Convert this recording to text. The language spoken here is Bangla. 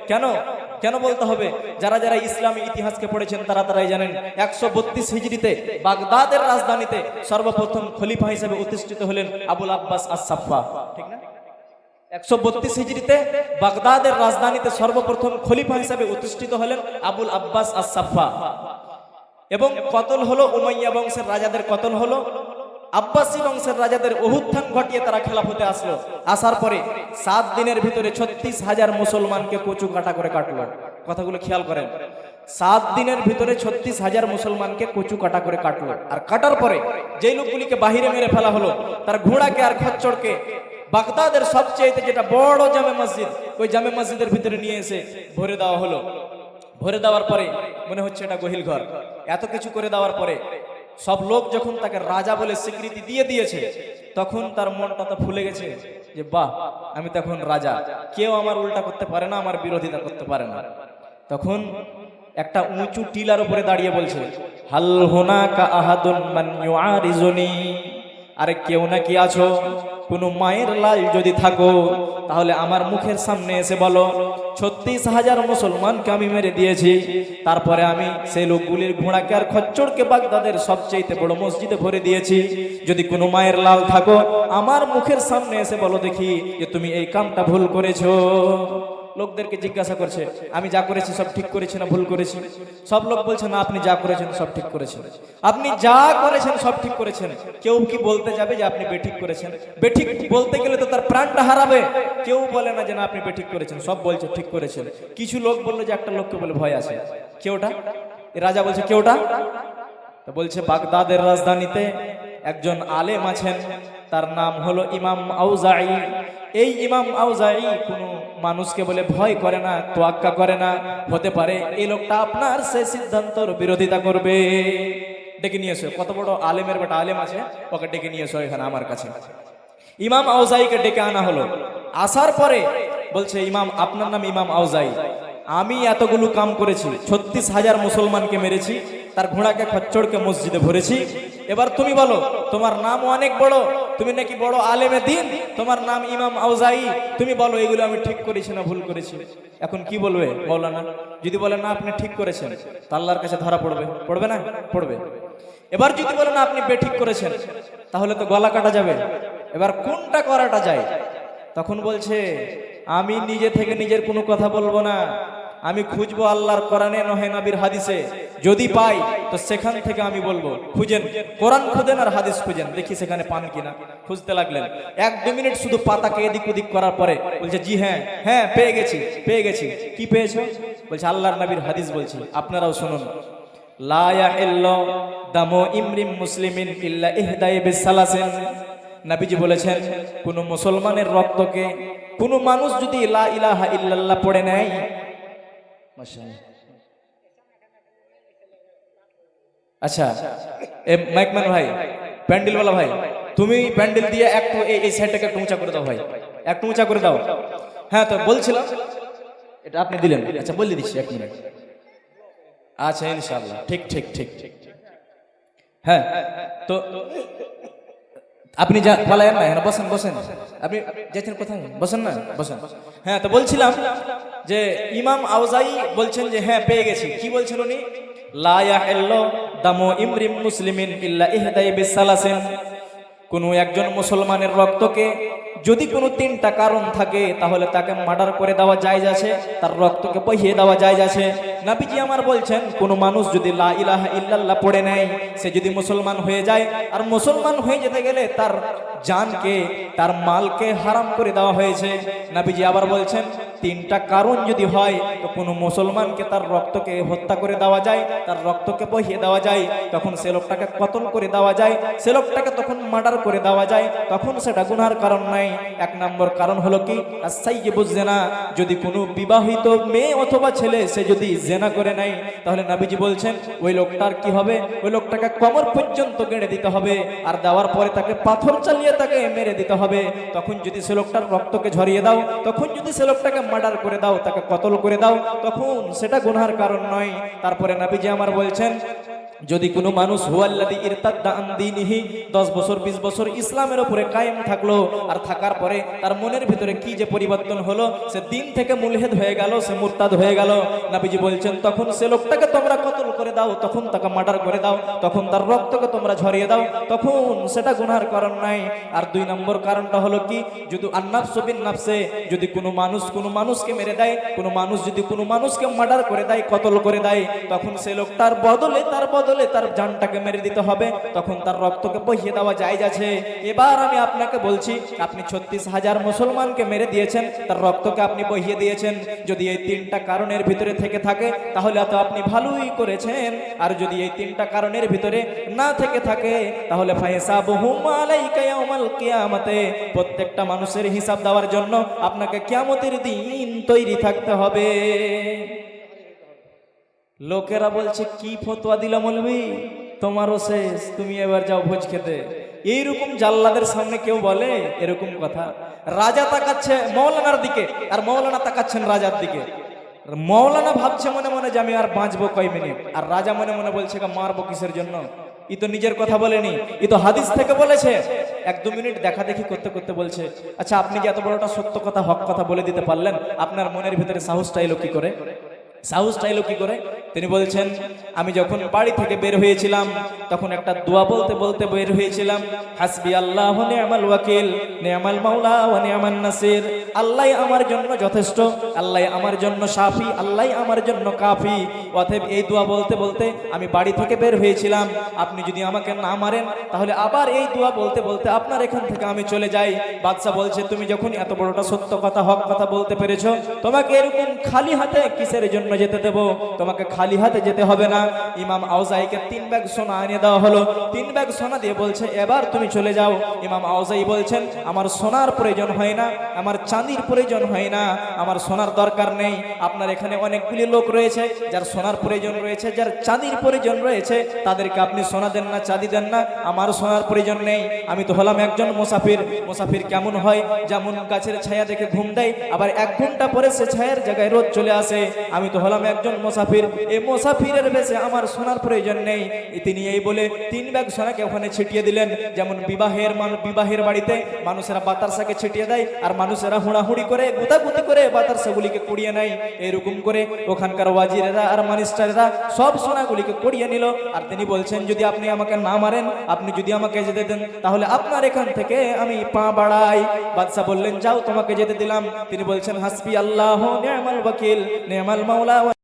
কেন কেন বলতে হবে? যারা যারা ইসলামী ইতিহাসকে পড়েছেন তারা তারাই জানেন 132 হিজরিতে বাগদাদের রাজধানীতে সর্বপ্রথম খলিফা হিসেবে প্রতিষ্ঠিত হলেন আবুল আব্বাস আস-সাফা। ঠিক না? 132 হিজরিতে বাগদাদের রাজধানীতে সর্বপ্রথম খলিফা হিসেবে প্রতিষ্ঠিত হলেন আবুল আব্বাস আস-সাফা। এবং কতল হলো উমাইয়া বংশের রাজাদের, কতল হলো আব্বাসী বংশের রাজাদের অভ্যুত্থান ঘটিয়ে তারা খেলাফতে আসলো। আসার পরে 7 দিনের ভিতরে 36,000 মুসলমানকে কচু কাটা করে কাটলো। কথাগুলো খেয়াল করেন, 7 দিনের ভিতরে 36,000 মুসলমানকে কচু কাটা করে কাটলো। আর কাটার পরে যে লোকগুলিকে বাহিরে মেরে ফেলা হলো তার ঘোড়াকে আর খচ্চরকে বাগদাদের সবচেয়ে যেটা বড় জামে মসজিদ, ওই জামে মসজিদের ভিতরে নিয়ে এসে ভরে দেওয়া হলো। ভরে দেওয়ার পরে মনে হচ্ছে এটা গহিল ঘর। এত কিছু করে দেওয়ার পরে সব লোক যখন তাকে রাজা বলে স্বীকৃতি দিয়ে দিয়েছে, তখন তার মনটা তো ফুলে গেছে যে বাহ, আমি তো এখন রাজা, কেউ আমার উল্টা করতে পারে না, আমার বিরোধিতা করতে পারে না। তখন একটা উঁচু টিলার উপরে দাঁড়িয়ে বলছে, হাল হুনাকা আহাদুন মান ইউআরিজুনি, আরে কেউ নাকি আছো, কোনো মায়ের লাল যদি থাকো তাহলে আমার মুখের সামনে এসে বলো 36,000 মুসলমানকে আমি মেরে দিয়েছি, তারপরে আমি সেই লোকগুলির ঘোড়াকে আর খচ্চরকে বাগদাদের সবচেয়ে বড় মসজিদে ভরে দিয়েছি। যদি কোনো মায়ের লাল থাকো আমার মুখের সামনে এসে বলো দেখি যে তুমি এই কামটা ভুল করেছো। লোকদেরকে জিজ্ঞাসা করছে, আমি যা করেছি সব ঠিক করেছি না ভুল করেছি? সব লোক বলছে না, আপনি যা করেছেন সব ঠিক করেছেন, আপনি যা করেছেন সব ঠিক করেছেন। কেউ কি বলতে যাবে যে আপনি বেঠিক করেছেন? বেঠিক বলতে গেলে তো তার প্রাণটা হারাবে। কেউ বলে না যে না আপনি বেঠিক করেছেন, সব বলছে ঠিক করেছেন। কিছু লোক বললো যে একটা লোককে বলে ভয় আছে, কেউটা রাজা বলছে কেউটা, তো বলছে বাগদাদের রাজধানীতে একজন আলেম আছেন, তার নাম হলো ইমাম আউজাঈ। এই ইমাম আউজাঈ কোনো মানুষকে বলে ভয় করে না, তোয়াক্কা করে না। হতে পারে এই লোকটা আপনার সেই সিদ্ধান্তর বিরোধিতা করবে। ডেকে নিয়ে এসো, কত বড় আলেমের বেটা আলেম আছে, ওকে ডেকে নিয়ে এসো এখানে আমার কাছে। ইমাম আউজাঈকে ডেকে আনা হলো। আসার পরে বলছে, ইমাম আপনার নাম ইমাম আউজাঈ, আমি এতগুলো কাম করেছি, 36,000 মুসলমানকে মেরেছি, তার ঘোড়াকে খচ্চরকে মসজিদে ভরেছি। এবার তুমি বলো, তোমার নাম অনেক বড়, তুমি নাকি বড় আলেমে দিন, তোমার নাম ইমাম আউজাঈ, তুমি বলো এগুলো আমি ঠিক করেছি না ভুল করেছি? এখন কি বলবে মাওলানা? যদি বলেন না আপনি ঠিক করেছেন, তা আল্লাহর কাছে ধরা পড়বে, পড়বে না? পড়বে। এবার যদি বলেন না আপনি বেঠিক করেছেন, তাহলে তো গলা কাটা যাবে। এবার কোনটা করাটা যায়? তখন বলছে, আমি নিজে থেকে নিজের কোনো কথা বলবো না, আমি খুঁজবো আল্লাহর কোরআনে নহে নবীর হাদিসে, যদি পাই তো সেখান থেকে আমি বলবো। খুঁজেন, কোরআন খুঁজেন আর হাদিস খুঁজেন, দেখি সেখানে পান কিনা। খুঁজতে লাগলেন। 1-2 মিনিট শুধু পাতাকে এদিক ওদিক করার পরে বলছে, জি হ্যাঁ হ্যাঁ পেয়ে গেছি পেয়ে গেছি। কি পেয়েছো? বলছে আল্লাহর নবীর হাদিস বলছি, আপনারাও শুনুন। লা ইয়াহিল্লু দামু ইমরিম মুসলিমিন ইল্লা ইহদাই বিসালাসিন। নবীজি বলেছেন, কোন মুসলমানের রক্তকে কোন মানুষ যদি লা ইলাহা ইল্লাল্লাহ পড়ে নেয়, আচ্ছা মাইকম্যান ভাই, প্যান্ডেলওয়ালা ভাই, তুমি প্যান্ডেল দিয়ে একটু এই সাইডটাকে একটু উঁচা করে দাও ভাই, একটু উঁচা করে দাও। হ্যাঁ, তো বলছিলাম, এটা আপনি দিলেন, আচ্ছা বলে দিচ্ছি 1 মিনিট। আচ্ছা ইনশাআল্লাহ, ঠিক ঠিক ঠিক ঠিক। হ্যাঁ, তো আপনি যা পালায়েন না, হ্যাঁ বসেন বসেন, আপনি যাচ্ছেন কোথায়, বসেন না বসেন। হ্যাঁ, তো বলছিলাম যে ইমাম আউজাঈ বলছেন যে হ্যাঁ পেয়ে গেছি। কি বলছেন উনি? লা ইয়াহিল্লু দামু ইমরিম মুসলিমিন ইল্লা ইহদাই বিসালাসিন। কোনো একজন মুসলমানের রক্তকে যদি কোনো 3টা কারণ থাকে তাহলে তাকে মার্ডার করে দেওয়া জায়েজ আছে, তার রক্তকে বহিয়ে দেওয়া জায়েজ আছে। নবীজি আমার বলছেন, কোন মানুষ যদি লা ইলাহা ইল্লাল্লাহ পড়ে নেয়, সে যদি মুসলমান হয়ে যায়, আর মুসলমান হয়ে যেতে গেলে তার জানকে, তার মালকে হারাম করে দেওয়া হয়েছে। নবীজি আবার বলছেন, 3টা কারণ যদি হয় তো কোনো মুসলমানকে তার রক্তকে হত্যা করে দেওয়া যায়, তার রক্তকে বহিয়ে দেওয়া যায়, তখন সে লোকটাকে কতল করে দেওয়া যায়, সে লোকটাকে তখন মার্ডার করে দেওয়া যায়, তখন সেটা গুনার কারণ নাই। 1 নম্বর কারণ হলো কি? আস-সাইয়্যিবুজ জিনা। যদি কোনো বিবাহিত মেয়ে অথবা ছেলে সে যদি জিনা করে নাই, তাহলে নবীজি বলছেন ওই লোকটার কি হবে? ওই লোকটাকে কোমর পর্যন্ত গেড়ে দিতে হবে, আর দেওয়ার পরে তাকে পাথর চালিয়ে তাকে মেরে দিতে হবে। তখন যদি সে লোকটার রক্তকে ঝরিয়ে দাও, তখন যদি সে লোকটাকে মার্ডার করে দাও, তাকে কতল করে দাও, তখন সেটা গুনার কারণ নয়। তারপরে নবীজি আমার বলছেন, যদি কোনো মানুষ হুয়াল্লাযী ইরতাদ্দা আন দীনিহি 10 বছর 20 বছর ইসলামের উপরে কায়েম থাকলো, আর থাকার পরে তার মনের ভিতরে কি যে পরিবর্তন হলো, সে দিন থেকে মুলহিদ হয়ে গেল, সে মুরতাদ হয়ে গেল, নবীজি বলছেন তখন সে লোকটাকে তোমরা কতল করে দাও, তখন তাকে মার্ডার করে দাও, তখন তার রক্তকে তোমরা ঝরিয়ে দাও, তখন সেটা গুনাহর কারণ নাই। আর 2 নম্বর কারণটা হলো কি, যদি আন-নাফসু বিন-নাফসে, যদি কোনো মানুষকে মেরে দেয়, কোনো মানুষ যদি কোনো মানুষকে মার্ডার করে দেয়, কতল করে দেয়, তখন সে লোকটার বদলে তার জানটাকে মেরে দিতে হবে, তখন তার রক্তকে বহিয়ে দেওয়া জায়েজ আছে। এবার আমি আপনাকে বলছি, আপনি 36,000 মুসলমানকে মেরে দিয়েছেন, তার রক্তকে আপনি বহিয়ে দিয়েছেন। যদি এই 3টা কারণের ভিতরে থেকে থাকে তাহলে তো আপনি ভালোই করেছেন, আর যদি এই 3টা কারণের ভিতরে না থেকে থাকে তাহলে ফাহিসাবুহুম আলাইকা ইয়াউমাল কিয়ামাতে, প্রত্যেকটা মানুষের হিসাব দেওয়ার জন্য আপনাকে কিয়ামতের দিন তৈরি থাকতে হবে। লোকেরা বলছে কি ফতোয়া দিলা মৌলভী, তোমারও শেষ, তুমি এবার যাও ভোজ খেতে। এইরকম জাল্লাদের সামনে কেউ বলে এরকম কথা? রাজা তাকাচ্ছে মৌলানার দিকে, আর মৌলানা তাকাচ্ছেন রাজার দিকে। মৌলানা ভাবছে মনে মনে যে আমি আর বাঁচবো কয় মিনিট, আর রাজা মনে মনে বলছে মারবো কিসের জন্য। ই তো নিজের কথা বলেনি, ই তো হাদিস থেকে বলেছে। 1-2 মিনিট দেখা দেখি করতে করতে বলছে, আচ্ছা আপনি যে এত বড়টা সত্য কথা, হক কথা বলে দিতে পারলেন, আপনার মনের ভিতরে সাহসটা এলো কি করে? তিনি বলছেন, আমি যখন বাড়ি থেকে বের হয়েছিলাম তখন একটা দোয়া বলতে বলতে বের হয়েছিলাম, হাসবি আল্লাহু নি'মাল ওয়াকিল নি'মাল মাওলা ওয়া নি'মান নাসির। আল্লাহই আমার জন্য যথেষ্ট, আল্লাহই আমার জন্য শাফি, আল্লাহই আমার জন্য কাফি। অতএব এই দোয়া বলতে বলতে আমি বাড়ি থেকে বের হয়েছিলাম। আপনি যদি আমাকে না মারেন তাহলে আবার এই দোয়া বলতে বলতে আপনার এখান থেকে আমি চলে যাই। বাদশা বলছে, তুমি যখন এত বড়টা সত্য কথা, হক কথা বলতে পেরেছো, তোমাকে এরকম খালি হাতে কিসের জন্য যেতে দেব? তোমাকে খালি হাতে যেতে হবে না। ইমাম আউজাইকে 3 ব্যাগ সোনা এনে দেওয়া হলো। 3 ব্যাগ সোনা দিয়ে বলছে, এবার তুমি চলে যাও। ইমাম আউজাই বলছেন, আমার সোনার প্রয়োজন হয় না, আমার চাঁদির প্রয়োজন হয় না, আমার সোনার দরকার নেই। আপনার এখানে অনেকগুলি লোক রয়েছে যার সোনার প্রয়োজন রয়েছে, যার চাঁদির প্রয়োজন রয়েছে, তাদেরকে আপনি সোনা দেন না, চাঁদি দেন না, আমার সোনার প্রয়োজন নেই। আমি তো হলাম একজন মুসাফির। মুসাফির কেমন হয়? যেমন গাছের ছায়া দেখে ঘুম দেয়, আবার 1 ঘন্টা পরে সে ছায়ার জায়গায় রোদ চলে আসে। আমি তো হলাম একজন মুসাফির। এই মুসাফিরের বেশে আমার সোনার প্রয়োজন নেই। তিনি এই বলে 3 ব্যাগ সোনাকে ওখানে ছিটিয়ে দিলেন। যেমন বিবাহের বাড়িতে মানুষেরা বাতাসাকে ছিটিয়ে দেয়, আর মানুষেরা হুড়াহুড়ি করে গুতাগুতি করে বাতাসাগুলিকে কুড়িয়ে নেয়, এরকম করে ওখানকার ওয়াজিরেরা আর মিনিস্টারেরা সব সোনাগুলিকে কুড়িয়ে নিল। আর তিনি বলছেন, যদি আপনি আমাকে না মারেন, আপনি যদি আমাকে যেতে দেন, তাহলে আপনার এখান থেকে আমি পা বাড়াই। বাদশা বললেন, যাও, তোমাকে যেতে দিলাম। তিনি বলছেন, হাসবি আল্লাহু নি'মাল ওয়াকিল নি'মাল মাওলা।